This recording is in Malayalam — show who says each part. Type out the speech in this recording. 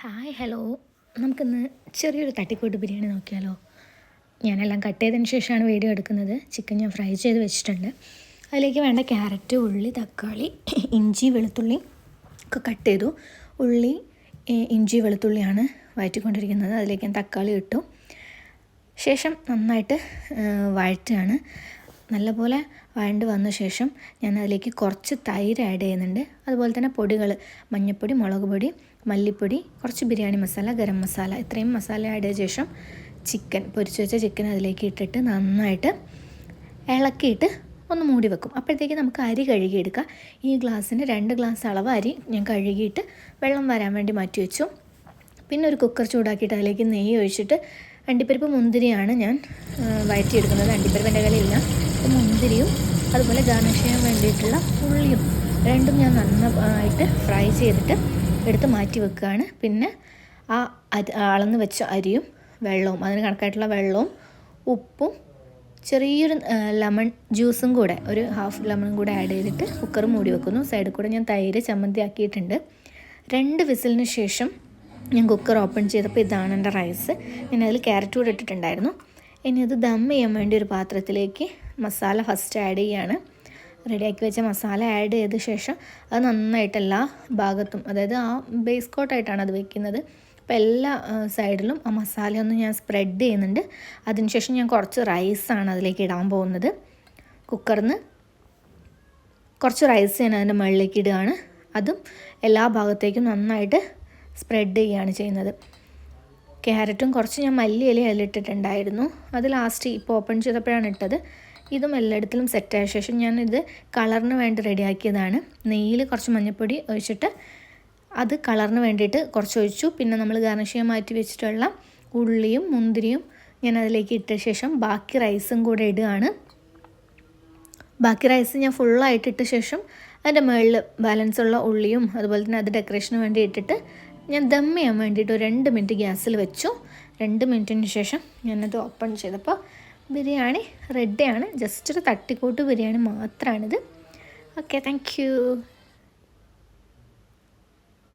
Speaker 1: ഹായ് ഹലോ, നമുക്കിന്ന് ചെറിയൊരു തട്ടിക്കൂട്ട് ബിരിയാണി നോക്കിയാലോ. ഞാനെല്ലാം കട്ട് ചെയ്തതിന് ശേഷമാണ് വീഡിയോ എടുക്കുന്നത്. ചിക്കൻ ഞാൻ ഫ്രൈ ചെയ്ത് വെച്ചിട്ടുണ്ട്. അതിലേക്ക് വേണ്ട ക്യാരറ്റ്, ഉള്ളി, തക്കാളി, ഇഞ്ചി, വെളുത്തുള്ളി ഒക്കെ കട്ട് ചെയ്തു. ഉള്ളി, ഇഞ്ചി, വെളുത്തുള്ളിയാണ് വഴറ്റിക്കൊണ്ടിരിക്കുന്നത്. അതിലേക്ക് ഞാൻ തക്കാളി ഇട്ടു. ശേഷം നന്നായിട്ട് വഴറ്റുകയാണ്. നല്ലപോലെ വഴണ്ട് വന്ന ശേഷം ഞാൻ അതിലേക്ക് കുറച്ച് തൈര് ആഡ് ചെയ്യുന്നുണ്ട്. അതുപോലെ തന്നെ പൊടികൾ, മഞ്ഞൾപ്പൊടി, മുളക് പൊടി, മല്ലിപ്പൊടി, കുറച്ച് ബിരിയാണി മസാല, ഗരം മസാല, ഇത്രയും മസാല ആഡ് ചെയ്ത ശേഷം ചിക്കൻ, പൊരിച്ച് വെച്ച ചിക്കൻ അതിലേക്ക് ഇട്ടിട്ട് നന്നായിട്ട് ഇളക്കിയിട്ട് ഒന്ന് മൂടി വെക്കും. അപ്പോഴത്തേക്ക് നമുക്ക് അരി കഴുകിയെടുക്കാം. ഈ ഗ്ലാസ്സിന് 2 ഗ്ലാസ് അളവ് അരി ഞാൻ കഴുകിയിട്ട് വെള്ളം വരാൻ വേണ്ടി മാറ്റി വെച്ചു. പിന്നെ ഒരു കുക്കർ ചൂടാക്കിയിട്ട് അതിലേക്ക് നെയ്യ് ഒഴിച്ചിട്ട് അണ്ടിപ്പരിപ്പ്, മുന്തിരിയാണ് ഞാൻ വഴറ്റിയെടുക്കുന്നത്. അണ്ടിപ്പരിപ്പ് എൻ്റെ കയ്യിലില്ല. അപ്പോൾ മുന്തിരിയും അതുപോലെ ഗാർണിഷ് ചെയ്യാൻ വേണ്ടിയിട്ടുള്ള ഉള്ളിയും രണ്ടും ഞാൻ നന്നായിട്ട് ഫ്രൈ ചെയ്തിട്ട് എടുത്ത് മാറ്റി വെക്കുകയാണ്. പിന്നെ ആ അളന്ന് വെച്ച അരിയും വെള്ളവും, അതിന് കണക്കായിട്ടുള്ള വെള്ളവും ഉപ്പും ചെറിയൊരു ലെമൺ ജ്യൂസും കൂടെ, ഒരു ഹാഫ് ലെമൺ കൂടെ ആഡ് ചെയ്തിട്ട് കുക്കർ മൂടി വെക്കുന്നു. സൈഡിൽ കൂടെ ഞാൻ തൈര് ചമ്മന്തി ആക്കിയിട്ടുണ്ട്. 2 വിസിലിന് ശേഷം ഞാൻ കുക്കർ ഓപ്പൺ ചെയ്തപ്പോൾ ഇതാണ് എൻ്റെ റൈസ്. ഞാൻ അതിൽ ക്യാരറ്റ് കൂടെ ഇട്ടിട്ടുണ്ടായിരുന്നു. ഇനി അത് ദം ചെയ്യാൻ വേണ്ടി ഒരു പാത്രത്തിലേക്ക് മസാല ഫസ്റ്റ് ആഡ് ചെയ്യുകയാണ്. റെഡിയാക്കി വെച്ച മസാല ആഡ് ചെയ്ത ശേഷം അത് നന്നായിട്ട് എല്ലാ ഭാഗത്തും, അതായത് ആ ബേസ് കോട്ടായിട്ടാണ് അത് വെക്കുന്നത്. അപ്പോൾ എല്ലാ സൈഡിലും ആ മസാലയൊന്ന് ഞാൻ സ്പ്രെഡ് ചെയ്യുന്നുണ്ട്. അതിനുശേഷം ഞാൻ കുറച്ച് റൈസാണ് അതിലേക്ക് ഇടാൻ പോകുന്നത്. കുക്കറിൽ നിന്ന് കുറച്ച് റൈസ് ഞാൻ അതിൻ്റെ മുകളിലേക്ക് ഇടുകയാണ്. അതും എല്ലാ ഭാഗത്തേക്കും നന്നായിട്ട് സ്പ്രെഡ് ചെയ്യുകയാണ് ചെയ്യുന്നത്. ക്യാരറ്റും കുറച്ച് ഞാൻ മല്ലിയില അതിലിട്ടിട്ടുണ്ടായിരുന്നു. അത് ലാസ്റ്റ് ഇപ്പോൾ ഓപ്പൺ ചെയ്തപ്പോഴാണ് ഇട്ടത്. ഇതും എല്ലായിടത്തിലും സെറ്റായ ശേഷം ഞാനിത് കളറിന് വേണ്ടി റെഡിയാക്കിയതാണ്. നെയ്യിൽ കുറച്ച് മഞ്ഞൾപ്പൊടി ഒഴിച്ചിട്ട് അത് കളറിന് വേണ്ടിയിട്ട് കുറച്ച് ഒഴിച്ചു. പിന്നെ നമ്മൾ ഗാർണിഷ് ചെയ്യാൻ മാറ്റി വെച്ചിട്ടുള്ള ഉള്ളിയും മുന്തിരിയും ഞാൻ അതിലേക്ക് ഇട്ട ശേഷം ബാക്കി റൈസും കൂടെ ഇടുകയാണ്. ബാക്കി റൈസ് ഞാൻ ഫുള്ളായിട്ട് ഇട്ട ശേഷം അതിൻ്റെ മുകളിൽ ബാലൻസ് ഉള്ള ഉള്ളിയും അതുപോലെ തന്നെ അത് ഡെക്കറേഷന് വേണ്ടി ഇട്ടിട്ട് ഞാൻ ദം ചെയ്യാൻ വേണ്ടിയിട്ട് ഒരു 2 മിനിറ്റ് ഗ്യാസിൽ വെച്ചു. 2 മിനിറ്റിന് ശേഷം ഞാനത് ഓപ്പൺ ചെയ്തപ്പോൾ ബിരിയാണി റെഡിയാണ്. ജസ്റ്റ് ഒരു തട്ടിക്കൂട്ട് ബിരിയാണി മാത്രമാണിത്. Okay, thank U.